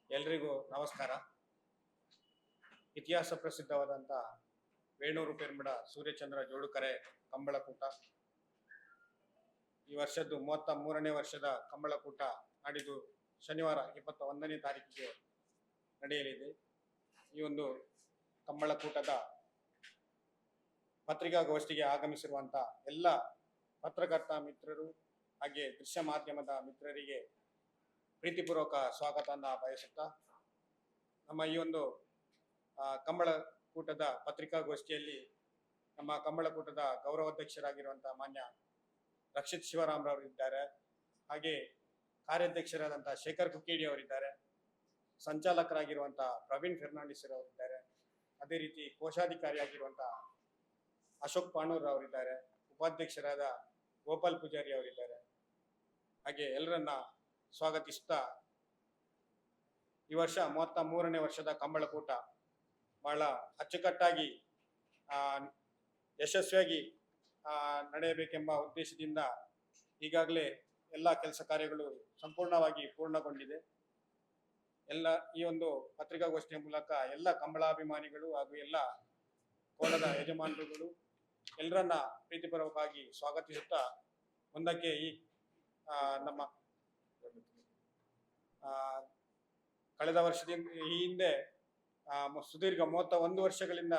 ಎಲ್ರಿಗೂ ನಮಸ್ಕಾರ. ಇತಿಹಾಸ ಪ್ರಸಿದ್ಧವಾದಂಥ ವೇಣೂರು ಪೆರ್ಮುಡ ಸೂರ್ಯಚಂದ್ರ ಜೋಡುಕರೆ ಕಂಬಳಕೂಟ ಈ ವರ್ಷದ್ದು 33ನೇ ವರ್ಷದ ಕಂಬಳಕೂಟ ನಾಡಿದ್ದು ಶನಿವಾರ 21ನೇ ತಾರೀಕಿಗೆ ನಡೆಯಲಿದೆ. ಈ ಒಂದು ಕಂಬಳಕೂಟದ ಪತ್ರಿಕಾಗೋಷ್ಠಿಗೆ ಆಗಮಿಸಿರುವಂಥ ಎಲ್ಲ ಪತ್ರಕರ್ತ ಮಿತ್ರರು ಹಾಗೆ ದೃಶ್ಯ ಮಾಧ್ಯಮದ ಮಿತ್ರರಿಗೆ ಪ್ರೀತಿಪೂರ್ವಕ ಸ್ವಾಗತವನ್ನು ಬಯಸುತ್ತಾ, ನಮ್ಮ ಈ ಒಂದು ಕಂಬಳಕೂಟದ ಪತ್ರಿಕಾಗೋಷ್ಠಿಯಲ್ಲಿ ನಮ್ಮ ಕಂಬಳಕೂಟದ ಗೌರವಾಧ್ಯಕ್ಷರಾಗಿರುವಂಥ ಮಾನ್ಯ ರಕ್ಷಿತ್ ಶಿವರಾಮ್ರವರು ಇದ್ದಾರೆ. ಹಾಗೆ ಕಾರ್ಯಾಧ್ಯಕ್ಷರಾದಂಥ ಶೇಖರ್ ಕುಕ್ಕೇಡಿ ಅವರಿದ್ದಾರೆ. ಸಂಚಾಲಕರಾಗಿರುವಂಥ ಪ್ರವೀಣ್ ಫೆರ್ನಾಂಡಿಸ್ ಅವರಿದ್ದಾರೆ. ಅದೇ ರೀತಿ ಕೋಶಾಧಿಕಾರಿಯಾಗಿರುವಂಥ ಅಶೋಕ್ ಪಾಣೂರ್ ಅವರಿದ್ದಾರೆ. ಉಪಾಧ್ಯಕ್ಷರಾದ ಗೋಪಾಲ್ ಪೂಜಾರಿ ಅವರಿದ್ದಾರೆ. ಹಾಗೆ ಎಲ್ಲರನ್ನ ಸ್ವಾಗತಿಸುತ್ತಾ, ಈ ವರ್ಷ 33ನೇ ವರ್ಷದ ಕಂಬಳಕೂಟ ಬಹಳ ಅಚ್ಚುಕಟ್ಟಾಗಿ ಯಶಸ್ವಿಯಾಗಿ ನಡೆಯಬೇಕೆಂಬ ಉದ್ದೇಶದಿಂದ ಈಗಾಗಲೇ ಎಲ್ಲ ಕೆಲಸ ಕಾರ್ಯಗಳು ಸಂಪೂರ್ಣವಾಗಿ ಪೂರ್ಣಗೊಂಡಿದೆ. ಈ ಒಂದು ಪತ್ರಿಕಾಗೋಷ್ಠಿಯ ಮೂಲಕ ಎಲ್ಲ ಕಂಬಳಾಭಿಮಾನಿಗಳು ಹಾಗೂ ಎಲ್ಲ ಕೋಣದ ಯಜಮಾನರುಗಳು ಎಲ್ಲರನ್ನ ಪ್ರೀತಿಪೂರ್ವಕವಾಗಿ ಸ್ವಾಗತಿಸುತ್ತಾ, ಮುಂದಕ್ಕೆ ಈ ನಮ್ಮ ಕಳೆದ ವರ್ಷದಿಂದ ಈ ಹಿಂದೆ ಸುದೀರ್ಘ 31 ವರ್ಷಗಳಿಂದ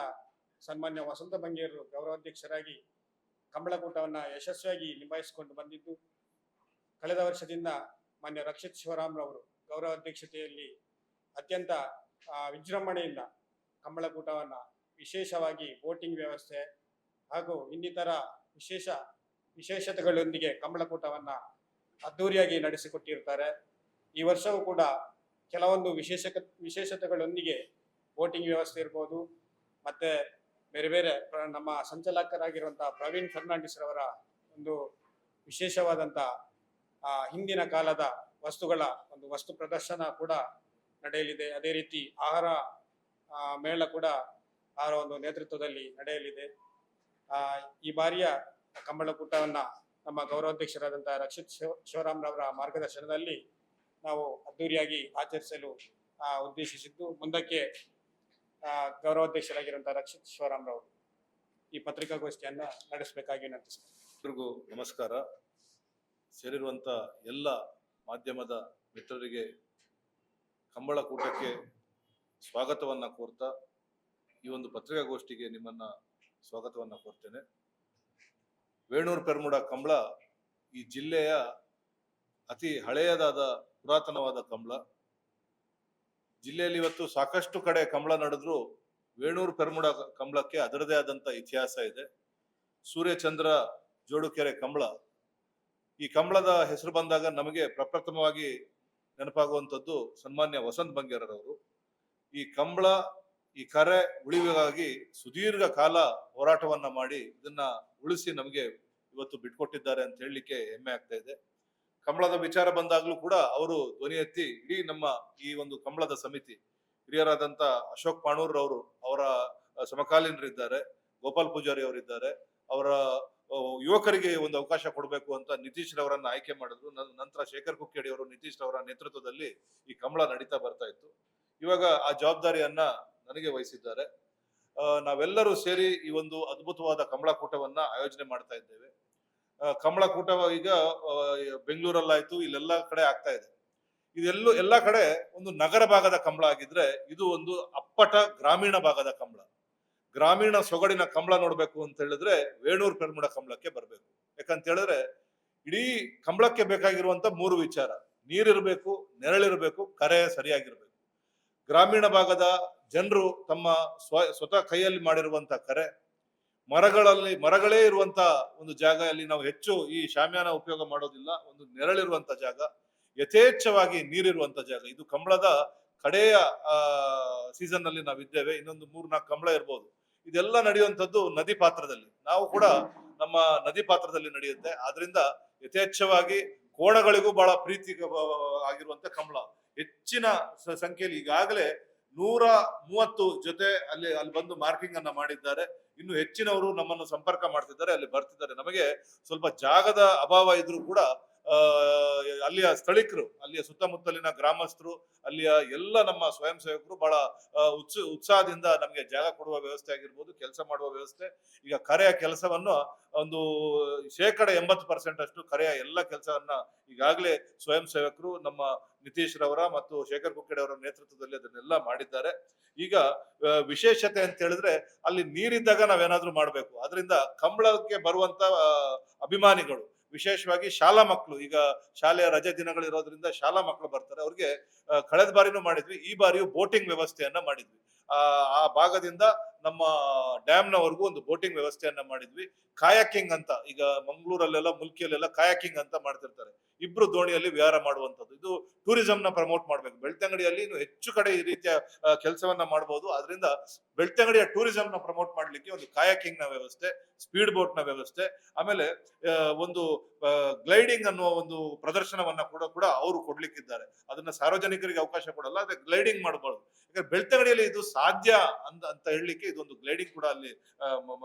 ಸನ್ಮಾನ್ಯ ವಸಂತ ಬಂಗೇರು ಗೌರವಾಧ್ಯಕ್ಷರಾಗಿ ಕಂಬಳಕೂಟವನ್ನು ಯಶಸ್ವಿಯಾಗಿ ನಿಭಾಯಿಸಿಕೊಂಡು ಬಂದಿದ್ದು, ಕಳೆದ ವರ್ಷದಿಂದ ಮಾನ್ಯ ರಕ್ಷಿತ್ ಶಿವರಾಮ್ರವರು ಗೌರವಾಧ್ಯಕ್ಷತೆಯಲ್ಲಿ ಅತ್ಯಂತ ವಿಜೃಂಭಣೆಯಿಂದ ಕಂಬಳಕೂಟವನ್ನು ವಿಶೇಷವಾಗಿ ಬೋಟಿಂಗ್ ವ್ಯವಸ್ಥೆ ಹಾಗೂ ಇನ್ನಿತರ ವಿಶೇಷತೆಗಳೊಂದಿಗೆ ಕಂಬಳಕೂಟವನ್ನು ಅದ್ದೂರಿಯಾಗಿ ನಡೆಸಿಕೊಟ್ಟಿರ್ತಾರೆ. ಈ ವರ್ಷವೂ ಕೂಡ ಕೆಲವೊಂದು ವಿಶೇಷತೆಗಳೊಂದಿಗೆ ಬೋಟಿಂಗ್ ವ್ಯವಸ್ಥೆ ಇರ್ಬೋದು, ಮತ್ತು ಬೇರೆ ಬೇರೆ ನಮ್ಮ ಸಂಚಾಲಕರಾಗಿರುವಂಥ ಪ್ರವೀಣ್ ಫರ್ನಾಂಡಿಸ್ ರವರ ಒಂದು ವಿಶೇಷವಾದಂಥ ಹಿಂದಿನ ಕಾಲದ ವಸ್ತುಗಳ ಒಂದು ವಸ್ತು ಪ್ರದರ್ಶನ ಕೂಡ ನಡೆಯಲಿದೆ. ಅದೇ ರೀತಿ ಆಹಾರ ಮೇಳ ಕೂಡ ಅವರ ಒಂದು ನೇತೃತ್ವದಲ್ಲಿ ನಡೆಯಲಿದೆ. ಈ ಬಾರಿಯ ಕಂಬಳಕೂಟವನ್ನು ನಮ್ಮ ಗೌರವಾಧ್ಯಕ್ಷರಾದಂಥ ರಕ್ಷಿತ್ ಶಿವರಾಮ್ರವರ ಮಾರ್ಗದರ್ಶನದಲ್ಲಿ ನಾವು ಅದ್ದೂರಿಯಾಗಿ ಆಚರಿಸಲು ಉದ್ದೇಶಿಸಿದ್ದು, ಮುಂದಕ್ಕೆ ಗೌರವಾಧ್ಯಕ್ಷರಾಗಿರುವಂಥ ರಕ್ಷಿತ್ ಶಿವರಾಮ್ರವರು ಈ ಪತ್ರಿಕಾಗೋಷ್ಠಿಯನ್ನು ನಡೆಸಬೇಕಾಗಿ ವಿನಂತಿಸ್ತಾರೆ. ಎಲ್ರಿಗೂ ನಮಸ್ಕಾರ. ಸೇರಿರುವಂಥ ಎಲ್ಲ ಮಾಧ್ಯಮದ ಮಿತ್ರರಿಗೆ ಕಂಬಳಕೂಟಕ್ಕೆ ಸ್ವಾಗತವನ್ನು ಕೋರ್ತಾ ಈ ಒಂದು ಪತ್ರಿಕಾಗೋಷ್ಠಿಗೆ ನಿಮ್ಮನ್ನು ಸ್ವಾಗತವನ್ನು ಕೋರ್ತೇನೆ. ವೇಣೂರು ಪೆರ್ಮುಡ ಕಂಬಳ ಈ ಜಿಲ್ಲೆಯ ಅತಿ ಹಳೆಯದಾದ ಪುರಾತನವಾದ ಕಂಬಳ. ಜಿಲ್ಲೆಯಲ್ಲಿ ಇವತ್ತು ಸಾಕಷ್ಟು ಕಡೆ ಕಂಬಳ ನಡೆದ್ರು ವೇಣೂರು ಪೆರ್ಮುಡ ಕಂಬಳಕ್ಕೆ ಅದರದೇ ಆದಂಥ ಇತಿಹಾಸ ಇದೆ. ಸೂರ್ಯಚಂದ್ರ ಜೋಡುಕೆರೆ ಕಂಬಳ, ಈ ಕಂಬಳದ ಹೆಸರು ಬಂದಾಗ ನಮಗೆ ಪ್ರಪ್ರಥಮವಾಗಿ ನೆನಪಾಗುವಂಥದ್ದು ಸನ್ಮಾನ್ಯ ವಸಂತ ಬಂಗೇರರವರು. ಈ ಕಂಬಳ, ಈ ಕರೆ ಉಳಿವಿಗಾಗಿ ಸುದೀರ್ಘ ಕಾಲ ಹೋರಾಟವನ್ನ ಮಾಡಿ ಇದನ್ನ ಉಳಿಸಿ ನಮಗೆ ಇವತ್ತು ಬಿಟ್ಕೊಟ್ಟಿದ್ದಾರೆ ಅಂತ ಹೇಳಲಿಕ್ಕೆ ಹೆಮ್ಮೆ ಆಗ್ತಾ ಇದೆ. ಕಂಬಳದ ವಿಚಾರ ಬಂದಾಗ್ಲೂ ಕೂಡ ಅವರು ಧ್ವನಿ ಎತ್ತಿ ಇಡೀ ನಮ್ಮ ಈ ಒಂದು ಕಂಬಳದ ಸಮಿತಿ ಹಿರಿಯರಾದಂತ ಅಶೋಕ್ ಪಾಣೂರ್ ಅವರು, ಅವರ ಸಮಕಾಲೀನರಿದ್ದಾರೆ, ಗೋಪಾಲ್ ಪೂಜಾರಿ ಅವರಿದ್ದಾರೆ, ಅವರ ಯುವಕರಿಗೆ ಒಂದು ಅವಕಾಶ ಕೊಡಬೇಕು ಅಂತ ನಿತೀಶ್ ರವರನ್ನ ಆಯ್ಕೆ ಮಾಡಿದ್ರು. ನಂತರ ಶೇಖರ್ ಕುಕ್ಕೇಡಿ ಅವರು ನಿತೀಶ್ ರವರ ನೇತೃತ್ವದಲ್ಲಿ ಈ ಕಂಬಳ ನಡೀತಾ ಬರ್ತಾ ಇತ್ತು. ಇವಾಗ ಆ ಜವಾಬ್ದಾರಿಯನ್ನ ನನಗೆ ವಹಿಸಿದ್ದಾರೆ. ನಾವೆಲ್ಲರೂ ಸೇರಿ ಈ ಒಂದು ಅದ್ಭುತವಾದ ಕಂಬಳಕೂಟವನ್ನ ಆಯೋಜನೆ ಮಾಡ್ತಾ ಇದ್ದೇವೆ. ಕಂಬಳಕೂಟ ಈಗ ಬೆಂಗಳೂರಲ್ಲಾಯ್ತು, ಇಲ್ಲೆಲ್ಲ ಕಡೆ ಆಗ್ತಾ ಇದೆ. ಎಲ್ಲ ಕಡೆ ಒಂದು ನಗರ ಭಾಗದ ಕಂಬಳ ಆಗಿದ್ರೆ, ಇದು ಒಂದು ಅಪ್ಪಟ ಗ್ರಾಮೀಣ ಭಾಗದ ಕಂಬಳ. ಗ್ರಾಮೀಣ ಸೊಗಡಿನ ಕಂಬಳ ನೋಡ್ಬೇಕು ಅಂತ ಹೇಳಿದ್ರೆ ವೇಣೂರು ಪೆರ್ಮುಡ ಕಂಬಳಕ್ಕೆ ಬರ್ಬೇಕು. ಯಾಕಂತ ಹೇಳಿದ್ರೆ ಇಡೀ ಕಂಬಳಕ್ಕೆ ಬೇಕಾಗಿರುವಂತ 3 ವಿಚಾರ: ನೀರಿರ್ಬೇಕು, ನೆರಳಿರ್ಬೇಕು, ಕರೆ ಸರಿಯಾಗಿರ್ಬೇಕು. ಗ್ರಾಮೀಣ ಭಾಗದ ಜನರು ತಮ್ಮ ಸ್ವತಃ ಕೈಯಲ್ಲಿ ಮಾಡಿರುವಂತ ಕರೆ, ಮರಗಳೇ ಇರುವಂತ ಒಂದು ಜಾಗ, ಅಲ್ಲಿ ನಾವು ಹೆಚ್ಚು ಈ ಶಾಮ್ಯಾನ ಉಪಯೋಗ ಮಾಡೋದಿಲ್ಲ. ಒಂದು ನೆರಳಿರುವಂತ ಜಾಗ, ಯಥೇಚ್ಛವಾಗಿ ನೀರಿರುವಂತ ಜಾಗ. ಇದು ಕಂಬಳದ ಕಡೆಯ ಸೀಸನ್ ನಲ್ಲಿ ನಾವಿದ್ದೇವೆ. ಇನ್ನೊಂದು 3-4 ಕಂಬಳ ಇರ್ಬೋದು. ಇದೆಲ್ಲ ನಡೆಯುವಂಥದ್ದು ನದಿ ಪಾತ್ರದಲ್ಲಿ. ನಾವು ಕೂಡ ನಮ್ಮ ನದಿ ಪಾತ್ರದಲ್ಲಿ ನಡೆಯುತ್ತೆ. ಆದ್ರಿಂದ ಯಥೇಚ್ಛವಾಗಿ ಕೋಣಗಳಿಗೂ ಬಹಳ ಪ್ರೀತಿ ಆಗಿರುವಂತ ಕಂಬಳ. ಹೆಚ್ಚಿನ ಸಂಖ್ಯೆಯಲ್ಲಿ ಈಗಾಗಲೇ 130 ಜೊತೆ ಅಲ್ಲಿ ಬಂದು ಮಾರ್ಕಿಂಗ್ ಅನ್ನ ಮಾಡಿದ್ದಾರೆ. ಇನ್ನು ಹೆಚ್ಚಿನವರು ನಮ್ಮನ್ನು ಸಂಪರ್ಕ ಮಾಡ್ತಿದ್ದಾರೆ, ಅಲ್ಲಿ ಬರ್ತಿದ್ದಾರೆ. ನಮಗೆ ಸ್ವಲ್ಪ ಜಾಗದ ಅಭಾವ ಇದ್ರೂ ಕೂಡ ಅಲ್ಲಿಯ ಸ್ಥಳೀಕರು, ಅಲ್ಲಿಯ ಸುತ್ತಮುತ್ತಲಿನ ಗ್ರಾಮಸ್ಥರು, ಅಲ್ಲಿಯ ಎಲ್ಲ ನಮ್ಮ ಸ್ವಯಂ ಸೇವಕರು ಬಹಳ ಉತ್ಸಾಹದಿಂದ ನಮಗೆ ಜಾಗ ಕೊಡುವ ವ್ಯವಸ್ಥೆ ಆಗಿರ್ಬೋದು, ಕೆಲಸ ಮಾಡುವ ವ್ಯವಸ್ಥೆ. ಈಗ ಕರೆಯ ಕೆಲಸವನ್ನು ಒಂದು 80% ಅಷ್ಟು ಕರೆಯ ಎಲ್ಲ ಕೆಲಸವನ್ನ ಈಗಾಗಲೇ ಸ್ವಯಂ ಸೇವಕರು ನಮ್ಮ ನಿತೀಶ್ ರವರ ಮತ್ತು ಶೇಖರ್ ಕುಕ್ಕಡೆ ಅವರ ನೇತೃತ್ವದಲ್ಲಿ ಅದನ್ನೆಲ್ಲ ಮಾಡಿದ್ದಾರೆ. ಈಗ ವಿಶೇಷತೆ ಅಂತ ಹೇಳಿದ್ರೆ ಅಲ್ಲಿ ನೀರಿದ್ದಾಗ ನಾವೇನಾದ್ರೂ ಮಾಡ್ಬೇಕು. ಅದರಿಂದ ಕಂಬಳಕ್ಕೆ ಬರುವಂತ ಅಭಿಮಾನಿಗಳು, ವಿಶೇಷವಾಗಿ ಶಾಲಾ ಮಕ್ಕಳು, ಈಗ ಶಾಲೆಯ ರಜೆ ದಿನಗಳಿರೋದ್ರಿಂದ ಶಾಲಾ ಮಕ್ಕಳು ಬರ್ತಾರೆ. ಅವ್ರಿಗೆ ಕಳೆದ ಬಾರಿನೂ ಮಾಡಿದ್ವಿ, ಈ ಬಾರಿಯೂ ಬೋಟಿಂಗ್ ವ್ಯವಸ್ಥೆಯನ್ನ ಮಾಡಿದ್ವಿ. ಆ ಭಾಗದಿಂದ ನಮ್ಮ ಡ್ಯಾಮ್ನವರೆಗೂ ಒಂದು ಬೋಟಿಂಗ್ ವ್ಯವಸ್ಥೆಯನ್ನ ಮಾಡಿದ್ವಿ. ಕಾಯಾಕಿಂಗ್ ಅಂತ ಈಗ ಮಂಗಳೂರಲ್ಲೆಲ್ಲ, ಮುಲ್ಕಿಯಲ್ಲೆಲ್ಲ ಕಾಯಾಕಿಂಗ್ ಅಂತ ಮಾಡ್ತಿರ್ತಾರೆ, ಇಬ್ರು ದೋಣಿಯಲ್ಲಿ ವಿಹಾರ ಮಾಡುವಂತದ್ದು. ಇದು ಟೂರಿಸಂ ನ ಪ್ರಮೋಟ್ ಮಾಡ್ಬೇಕು. ಬೆಳ್ತಂಗಡಿಯಲ್ಲಿ ಇನ್ನು ಹೆಚ್ಚು ಕಡೆ ಈ ರೀತಿಯ ಕೆಲಸವನ್ನ ಮಾಡಬಹುದು. ಅದರಿಂದ ಬೆಳ್ತಂಗಡಿಯ ಟೂರಿಸಂ ನ ಪ್ರಮೋಟ್ ಮಾಡ್ಲಿಕ್ಕೆ ಒಂದು ಕಾಯಾಕಿಂಗ್ ನ ವ್ಯವಸ್ಥೆ, ಸ್ಪೀಡ್ ಬೋಟ್ ನ ವ್ಯವಸ್ಥೆ, ಆಮೇಲೆ ಒಂದು ಗ್ಲೈಡಿಂಗ್ ಅನ್ನುವ ಒಂದು ಪ್ರದರ್ಶನವನ್ನ ಕೂಡ ಅವರು ಕೊಡ್ಲಿಕ್ಕಿದ್ದಾರೆ. ಅದನ್ನ ಸಾರ್ವಜನಿಕರಿಗೆ ಅವಕಾಶ ಕೊಡಲ್ಲ, ಅದೇ ಗ್ಲೈಡಿಂಗ್ ಮಾಡಬಹುದು. ಯಾಕಂದ್ರೆ ಬೆಳ್ತಂಗಡಿಯಲ್ಲಿ ಇದು ಸಾಧ್ಯ ಅಂತ ಹೇಳಲಿಕ್ಕೆ ಇದೊಂದು ಗ್ಲೈಡಿಂಗ್ ಕೂಡ ಅಲ್ಲಿ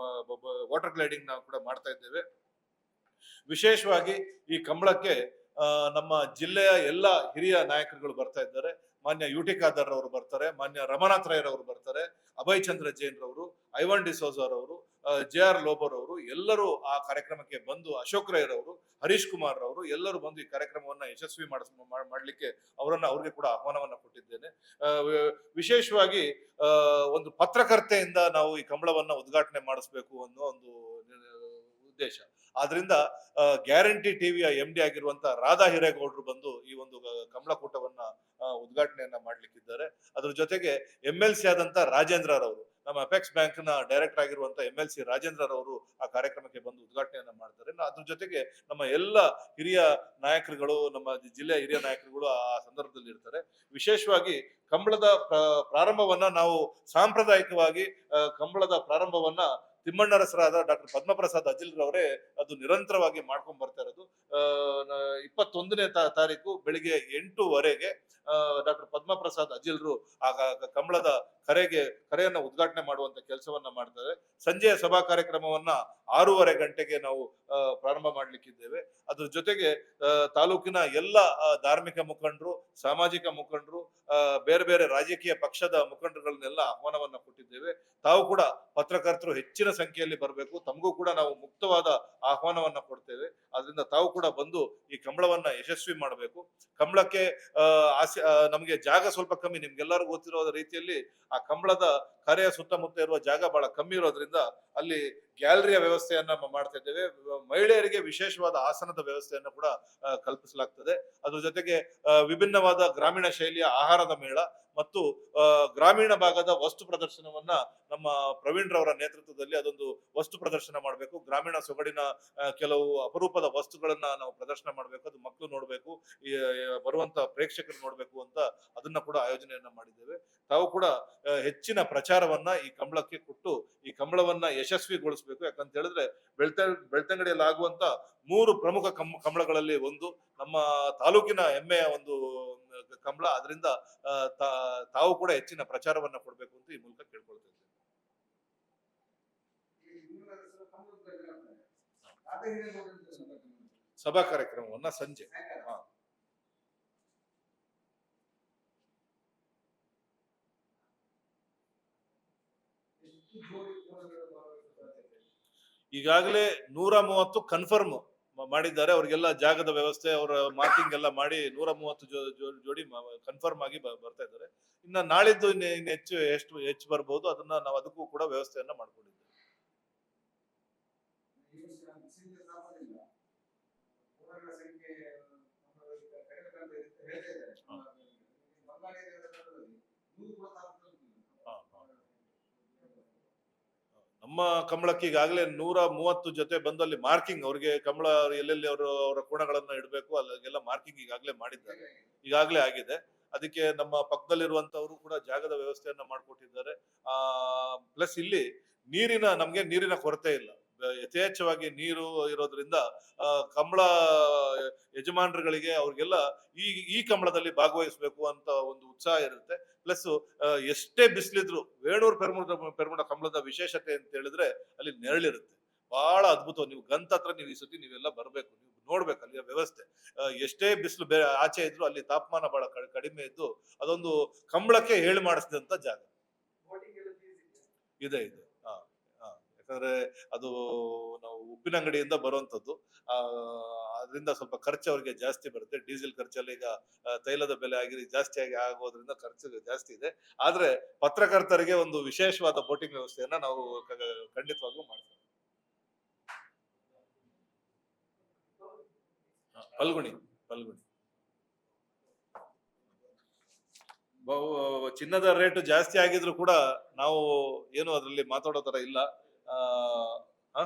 ವಾಟರ್ ಗ್ಲೈಡಿಂಗ್ ನಾವು ಕೂಡ ಮಾಡ್ತಾ ಇದ್ದೇವೆ. ವಿಶೇಷವಾಗಿ ಈ ಕಂಬಳಕ್ಕೆ ನಮ್ಮ ಜಿಲ್ಲೆಯ ಎಲ್ಲ ಹಿರಿಯ ನಾಯಕರುಗಳು ಬರ್ತಾ ಇದ್ದಾರೆ. ಮಾನ್ಯ ಯುಟಿ ಖಾದರ್ ಅವರು ಬರ್ತಾರೆ, ಮಾನ್ಯ ರಮನಾಥ್ ರೈ ರವರು ಬರ್ತಾರೆ, ಅಭಯ್ ಚಂದ್ರ ಜೈನ್ ರವರು, ಐವನ್ ಡಿಸೋಜರ್ ಅವರು, JR ಲೋಬರ್ ಅವರು ಎಲ್ಲರೂ ಆ ಕಾರ್ಯಕ್ರಮಕ್ಕೆ ಬಂದು, ಅಶೋಕ್ ರೈ ರವರು, ಹರೀಶ್ ಕುಮಾರ್ ರವರು ಎಲ್ಲರೂ ಬಂದು ಈ ಕಾರ್ಯಕ್ರಮವನ್ನ ಯಶಸ್ವಿ ಮಾಡ್ಲಿಕ್ಕೆ ಅವ್ರಿಗೆ ಕೂಡ ಆಹ್ವಾನವನ್ನ ಕೊಟ್ಟಿದ್ದೇನೆ. ವಿಶೇಷವಾಗಿ ಒಂದು ಪತ್ರಕರ್ತೆಯಿಂದ ನಾವು ಈ ಕಂಬಳವನ್ನ ಉದ್ಘಾಟನೆ ಮಾಡಿಸ್ಬೇಕು ಅನ್ನೋ ಒಂದು ಉದ್ದೇಶ. ಆದ್ರಿಂದ ಗ್ಯಾರಂಟಿ ಟಿವಿಯ MD ಆಗಿರುವಂತ ರಾಧಾ ಹಿರೇಗೌಡರು ಬಂದು ಈ ಒಂದು ಕಂಬಳಕೂಟವನ್ನ ಉದ್ಘಾಟನೆಯನ್ನ ಮಾಡ್ಲಿಕ್ಕಿದ್ದಾರೆ. ಅದ್ರ ಜೊತೆಗೆ MLC ಆದಂತ ರಾಜೇಂದ್ರ ರವರು, ನಮ್ಮ ಅಪೆಕ್ಸ್ ಬ್ಯಾಂಕ್ ನ ಡೈರೆಕ್ಟರ್ ಆಗಿರುವಂತ MLC ರಾಜೇಂದ್ರ ರವರು ಆ ಕಾರ್ಯಕ್ರಮಕ್ಕೆ ಬಂದು ಉದ್ಘಾಟನೆಯನ್ನ ಮಾಡ್ತಾರೆ. ಅದ್ರ ಜೊತೆಗೆ ನಮ್ಮ ಎಲ್ಲ ಹಿರಿಯ ನಾಯಕರುಗಳು, ನಮ್ಮ ಜಿಲ್ಲೆಯ ಹಿರಿಯ ನಾಯಕರುಗಳು ಆ ಸಂದರ್ಭದಲ್ಲಿ ಇರ್ತಾರೆ. ವಿಶೇಷವಾಗಿ ಕಂಬಳದ ಪ್ರಾರಂಭವನ್ನ ನಾವು ಸಾಂಪ್ರದಾಯಿಕವಾಗಿ ಕಂಬಳದ ಪ್ರಾರಂಭವನ್ನ ತಿಮ್ಮಣ್ಣರಸರಾದ ಡಾಕ್ಟರ್ ಪದ್ಮಪ್ರಸಾದ್ ಅಜಿಲ್ ರವರೇ ಅದು ನಿರಂತರವಾಗಿ ಮಾಡ್ಕೊಂಡ್ ಬರ್ತಾ ಇರೋದು. 21ನೇ ತಾರೀಕು ಬೆಳಿಗ್ಗೆ 8:00 ಡಾಕ್ಟರ್ ಪದ್ಮಪ್ರಸಾದ್ ಅಜಿಲ್ರು ಆಗ ಕಂಬಳದ ಕರೆಯನ್ನ ಉದ್ಘಾಟನೆ ಮಾಡುವಂತ ಕೆಲಸವನ್ನ ಮಾಡ್ತಾರೆ. ಸಂಜೆಯ ಸಭಾ ಕಾರ್ಯಕ್ರಮವನ್ನ 6:30 ಗಂಟೆಗೆ ನಾವು ಪ್ರಾರಂಭ ಮಾಡ್ಲಿಕ್ಕಿದ್ದೇವೆ. ಅದ್ರ ಜೊತೆಗೆ ತಾಲೂಕಿನ ಎಲ್ಲ ಧಾರ್ಮಿಕ ಮುಖಂಡರು, ಸಾಮಾಜಿಕ ಮುಖಂಡರು, ಬೇರೆ ಬೇರೆ ರಾಜಕೀಯ ಪಕ್ಷದ ಮುಖಂಡರುಗಳನ್ನೆಲ್ಲ ಆಹ್ವಾನವನ್ನ ಕೊಟ್ಟಿದ್ದೇವೆ. ತಾವು ಕೂಡ ಪತ್ರಕರ್ತರು ಹೆಚ್ಚಿನ ಸಂಖ್ಯೆಯಲ್ಲಿ ಬರಬೇಕು, ತಮಗೂ ಕೂಡ ನಾವು ಮುಕ್ತವಾದ ಆಹ್ವಾನವನ್ನ ಕೊಡ್ತೇವೆ. ಅದರಿಂದ ತಾವು ಕೂಡ ಬಂದು ಈ ಕಂಬಳವನ್ನ ಯಶಸ್ವಿ ಮಾಡಬೇಕು. ಕಂಬಳಕ್ಕೆ ನಮಗೆ ಜಾಗ ಸ್ವಲ್ಪ ಕಮ್ಮಿ, ನಿಮ್ಗೆಲ್ಲರಿಗೂ ಗೊತ್ತಿರೋ ರೀತಿಯಲ್ಲಿ ಆ ಕಂಬಳದ ಕರೆಯ ಸುತ್ತಮುತ್ತ ಇರುವ ಜಾಗ ಬಹಳ ಕಮ್ಮಿ ಇರೋದ್ರಿಂದ ಅಲ್ಲಿ ಗ್ಯಾಲರಿಯ ವ್ಯವಸ್ಥೆಯನ್ನ ಮಾಡ್ತಾ ಇದ್ದೇವೆ. ಮಹಿಳೆಯರಿಗೆ ವಿಶೇಷವಾದ ಆಸನದ ವ್ಯವಸ್ಥೆಯನ್ನು ಕೂಡ ಕಲ್ಪಿಸಲಾಗ್ತದೆ. ಅದ್ರ ಜೊತೆಗೆ ವಿಭಿನ್ನವಾದ ಗ್ರಾಮೀಣ ಶೈಲಿಯ ಆಹಾರದ ಮೇಳ ಮತ್ತು ಗ್ರಾಮೀಣ ಭಾಗದ ವಸ್ತು ಪ್ರದರ್ಶನವನ್ನ ನಮ್ಮ ಪ್ರವೀಣ್ ರವರ ನೇತೃತ್ವದಲ್ಲಿ ಅದೊಂದು ವಸ್ತು ಪ್ರದರ್ಶನ ಮಾಡಬೇಕು. ಗ್ರಾಮೀಣ ಸೊಗಡಿನ ಕೆಲವು ಅಪರೂಪದ ವಸ್ತುಗಳನ್ನ ನಾವು ಪ್ರದರ್ಶನ ಮಾಡಬೇಕು, ಅದು ಮಕ್ಕಳು ನೋಡ್ಬೇಕು, ಬರುವಂತ ಪ್ರೇಕ್ಷಕರು ನೋಡ್ಬೇಕು ಅಂತ ಅದನ್ನ ಕೂಡ ಆಯೋಜನೆಯನ್ನ ಮಾಡಿದ್ದೇವೆ. ತಾವು ಕೂಡ ಹೆಚ್ಚಿನ ಪ್ರಚಾರವನ್ನ ಈ ಕಂಬಳಕ್ಕೆ ಕೊಟ್ಟು ಈ ಕಂಬಳವನ್ನ ಯಶಸ್ವಿಗೊಳಿಸಬೇಕು. ಯಾಕಂತ ಹೇಳಿದ್ರೆ ಬೆಳ್ತಂಗಡಿಯಲ್ಲಿ ಆಗುವಂತ 3 ಪ್ರಮುಖ ಕಂಬಳಗಳಲ್ಲಿ ಒಂದು ನಮ್ಮ ತಾಲೂಕಿನ ಹೆಮ್ಮೆಯ ಒಂದು ಕಂಬಳ. ಅದರಿಂದ ತಾವು ಕೂಡ ಹೆಚ್ಚಿನ ಪ್ರಚಾರವನ್ನ ಕೊಡ್ಬೇಕು ಅಂತ ಈ ಮೂಲಕ ಕೇಳ್ಕೊಳ್ತಾ ಇದ್ದೇನೆ. ಸಭಾ ಕಾರ್ಯಕ್ರಮವನ್ನ ಸಂಜೆ ಈಗಾಗಲೇ 130 ಕನ್ಫರ್ಮ್ ಮಾಡಿದ್ದಾರೆ. ಅವ್ರಿಗೆಲ್ಲ ಜಾಗದ ವ್ಯವಸ್ಥೆ, ಅವರ ಮಾರ್ಕಿಂಗ್ ಎಲ್ಲ ಮಾಡಿ 130 ಜೋಡಿ ಕನ್ಫರ್ಮ್ ಆಗಿ ಬರ್ತಾ ಇದ್ದಾರೆ. ಇನ್ನ ನಾಳಿದ್ದು ಇನ್ನು ಹೆಚ್ಚು ಬರ್ಬೋದು. ಅದನ್ನ ನಾವು ಅದಕ್ಕೂ ಕೂಡ ವ್ಯವಸ್ಥೆಯನ್ನ ಮಾಡ್ಕೊಂಡಿದ್ದೇವೆ. ನಮ್ಮ ಕಂಬಳಕ್ಕೆ ಈಗಾಗಲೇ 130 ಜೊತೆ ಬಂದು ಅಲ್ಲಿ ಮಾರ್ಕಿಂಗ್, ಅವ್ರಿಗೆ ಕಂಬಳ ಎಲ್ಲೆಲ್ಲಿ ಅವರ ಕೋಣಗಳನ್ನ ಇಡಬೇಕು ಅಲ್ಲೆಲ್ಲ ಮಾರ್ಕಿಂಗ್ ಈಗಾಗಲೇ ಮಾಡಿದ್ದಾರೆ, ಈಗಾಗಲೇ ಆಗಿದೆ. ಅದಕ್ಕೆ ನಮ್ಮ ಪಕ್ಕದಲ್ಲಿರುವಂತವರು ಕೂಡ ಜಾಗದ ವ್ಯವಸ್ಥೆಯನ್ನ ಮಾಡಿಕೊಟ್ಟಿದ್ದಾರೆ. ಪ್ಲಸ್ ಇಲ್ಲಿ ನಮ್ಗೆ ನೀರಿನ ಕೊರತೆ ಇಲ್ಲ, ಯಥೇಚ್ಛವಾಗಿ ನೀರು ಇರೋದ್ರಿಂದ ಕಂಬಳ ಯಜಮಾನರುಗಳಿಗೆ ಅವ್ರಿಗೆಲ್ಲ ಈ ಕಂಬಳದಲ್ಲಿ ಭಾಗವಹಿಸಬೇಕು ಅಂತ ಒಂದು ಉತ್ಸಾಹ ಇರುತ್ತೆ. ಪ್ಲಸ್ ಎಷ್ಟೇ ಬಿಸಿಲಿದ್ರು ವೇಣೂರು ಪೆರ್ಮುಡ ಕಂಬಳದ ವಿಶೇಷತೆ ಅಂತ ಹೇಳಿದ್ರೆ ಅಲ್ಲಿ ನೆರಳಿರುತ್ತೆ, ಬಹಳ ಅದ್ಭುತ. ನೀವು ಗಂತ ಹತ್ರ ನೀವು ಈ ಸತಿ ನೀವೆಲ್ಲ ಬರ್ಬೇಕು, ನೀವು ನೋಡ್ಬೇಕು ಅಲ್ಲಿಯ ವ್ಯವಸ್ಥೆ. ಎಷ್ಟೇ ಬಿಸಿಲು ಆಚೆ ಇದ್ರು ಅಲ್ಲಿ ತಾಪಮಾನ ಬಹಳ ಕಡಿಮೆ ಇದ್ದು ಅದೊಂದು ಕಂಬಳಕ್ಕೆ ಹೇಳಿ ಮಾಡಿಸಿದಂತ ಜಾಗ ಇದೆ ಇದೆ. ಹಾ ಹಾ, ಯಾಕಂದ್ರೆ ಅದು ನಾವು ಉಪ್ಪಿನಂಗಡಿಯಿಂದ ಬರುವಂತದ್ದು. ಆ ಅದರಿಂದ ಸ್ವಲ್ಪ ಖರ್ಚು ಅವ್ರಿಗೆ ಜಾಸ್ತಿ ಬರುತ್ತೆ. ಡೀಸೆಲ್ ಖರ್ಚಲ್ಲಿ ಈಗ ತೈಲದ ಬೆಲೆ ಆಗಿ ಜಾಸ್ತಿ ಆಗೋದ್ರಿಂದ ಖರ್ಚು ಜಾಸ್ತಿ ಇದೆ. ಆದ್ರೆ ಪತ್ರಕರ್ತರಿಗೆ ಒಂದು ವಿಶೇಷವಾದ ಬೋಟಿಂಗ್ ವ್ಯವಸ್ಥೆಯನ್ನ ನಾವು ಖಂಡಿತವಾಗ್ಲೂ ಮಾಡ್ತೀವಿ. ಫಲ್ಗುಣಿ ಫಲ್ಗುಣಿ ಚಿನ್ನದ ರೇಟ್ ಜಾಸ್ತಿ ಆಗಿದ್ರು ಕೂಡ ನಾವು ಏನು ಅದರಲ್ಲಿ ಮಾತಾಡೋ ತರ ಇಲ್ಲ. ಆ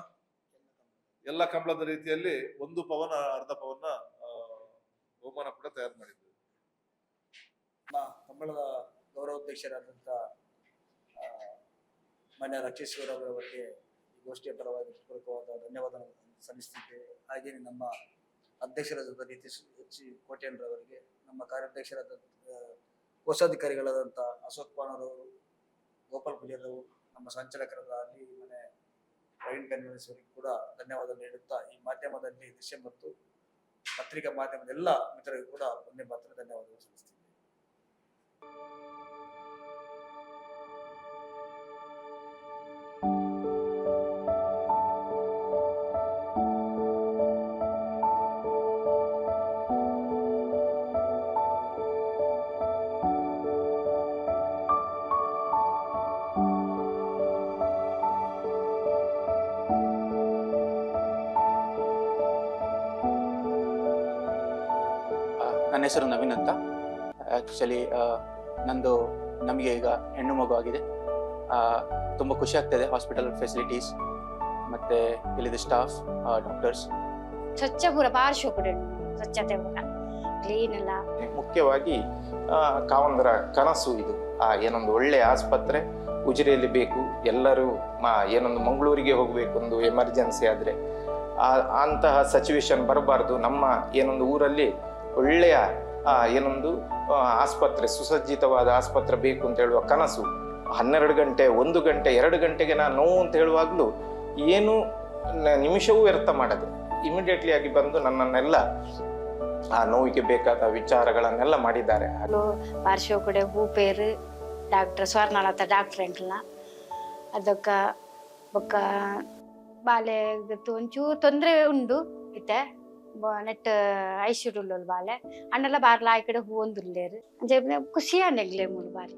ಎಲ್ಲ ಕಂಬಳದ ರೀತಿಯಲ್ಲಿ 1 ಪವನ ಅರ್ಧ ಪವನ ಬಹುಮಾನ ಕೂಡ ತಯಾರು ಮಾಡಿದ್ವಿ. ನಮ್ಮ ಕಂಬಳದ ಗೌರವಾಧ್ಯಕ್ಷರಾದಂಥ ಮಾನ್ಯ ರಾಕೇಶ್ವರ ಅವರಿಗೆ ಈ ಗೋಷ್ಠಿಯ ಪರವಾಗಿ ಪೂರ್ವಕವಾದ ಧನ್ಯವಾದ ಸಲ್ಲಿಸುತ್ತಿದ್ದೇವೆ. ಹಾಗೆಯೇ ನಮ್ಮ ಅಧ್ಯಕ್ಷರಾದ ನಿತೀಶ್ ಎಚ್ ಕೋಟ್ಯಾನ್ರವರಿಗೆ, ನಮ್ಮ ಕಾರ್ಯಾಧ್ಯಕ್ಷರಾದ ಕೋಶಾಧಿಕಾರಿಗಳಾದಂಥ ಅಶೋಕ್ ಪಾನರವರು, ಗೋಪಾಲ್ ಪುಲಿಯರವರು, ನಮ್ಮ ಸಂಚಾಲಕರಾದ ಅಲ್ಲಿ ಮನೆ ಪ್ರವೀಣ್ ಕನ್ವೀನರ್ಸ್ವರಿಗೆ ಕೂಡ ಧನ್ಯವಾದ ನೀಡುತ್ತಾ, ಈ ಮಾಧ್ಯಮದಲ್ಲಿ ದೃಶ್ಯ ಮತ್ತು ಪತ್ರಿಕಾ ಮಾಧ್ಯಮದ ಎಲ್ಲ ಮಿತ್ರರಿಗೂ ಕೂಡ ಒಂದೇ ಮಾತ್ರ ಧನ್ಯವಾದಗಳು ಸಲ್ಲಿಸ್ತೀನಿ. ನನ್ನ ಹೆಸರು ನವೀನ್ ಅಂತ. ಆ್ಯಕ್ಚುಲಿ ನಮಗೆ ಈಗ ಹೆಣ್ಣು ಮಗು ಆಗಿದೆ. ತುಂಬ ಖುಷಿ ಆಗ್ತಾಯಿದೆ. ಹಾಸ್ಪಿಟಲ್ ಫೆಸಿಲಿಟೀಸ್ ಮತ್ತು ಇಲ್ಲಿದ್ದ ಸ್ಟಾಫ್, ಡಾಕ್ಟರ್ಸ್ ಸ್ವಚ್ಛ ಪೂರ ಭಾಳ ಶೋಕುಡೆ ಸ್ವಚ್ಛತೆ ಪೂರ ಕ್ಲೀನ್ ಎಲ್ಲ. ಮುಖ್ಯವಾಗಿ ಕಾವಂದರ ಕನಸು ಇದು. ಏನೊಂದು ಒಳ್ಳೆ ಆಸ್ಪತ್ರೆ ಉಜಿರೆಯಲ್ಲಿ ಬೇಕು. ಎಲ್ಲರೂ ಏನೊಂದು ಮಂಗಳೂರಿಗೆ ಹೋಗಬೇಕು, ಒಂದು ಎಮರ್ಜೆನ್ಸಿ ಆದರೆ ಅಂತಹ ಸಿಚುವೇಶನ್ ಬರಬಾರ್ದು. ನಮ್ಮ ಏನೊಂದು ಊರಲ್ಲಿ ಒಳ್ಳೆಯ ಏನೊಂದು ಆಸ್ಪತ್ರೆ, ಸುಸಜ್ಜಿತವಾದ ಆಸ್ಪತ್ರೆ ಬೇಕು ಅಂತ ಹೇಳುವ ಕನಸು 12 ಗಂಟೆ 1 ಗಂಟೆ 2 ಗಂಟೆಗೆ ನಾನು ನೋವು ಅಂತ ಹೇಳುವಾಗಲೂ ಏನು ನಿಮಿಷವೂ ವ್ಯರ್ಥ ಮಾಡದೆ ಇಮಿಡಿಯೇಟ್ಲಿ ಆಗಿ ಬಂದು ನನ್ನನ್ನೆಲ್ಲ ಆ ನೋವಿಗೆ ಬೇಕಾದ ವಿಚಾರಗಳನ್ನೆಲ್ಲ ಮಾಡಿದ್ದಾರೆ. ಪಾರ್ಶ್ವ ಕೂಡ ಭೂಪೇರು ಡಾಕ್ಟರ್ ಸ್ವರ್ಣಲತಾ ಡಾಕ್ಟರ್ ಎಂಕ್ಲ ಅದಕ್ಕೆ ಬೊಕ್ಕ ಬಾಲೆ ಒಂಚೂರು ತೊಂದರೆ ಉಂಡು ಇತ್ತೆ ನೆಟ್ ಐಶ್ವರ್ಯ ಬಾಲೆ ಅಣ್ಣೆಲ್ಲ ಬಾರ್ಲ ಆ ಕಡೆ ಹೂ ಒಂದುಲ್ಲೇರು ಖುಷಿ ಅನ್ನೆಗ್ಲೇ ಮೂರು ಬಾರಿ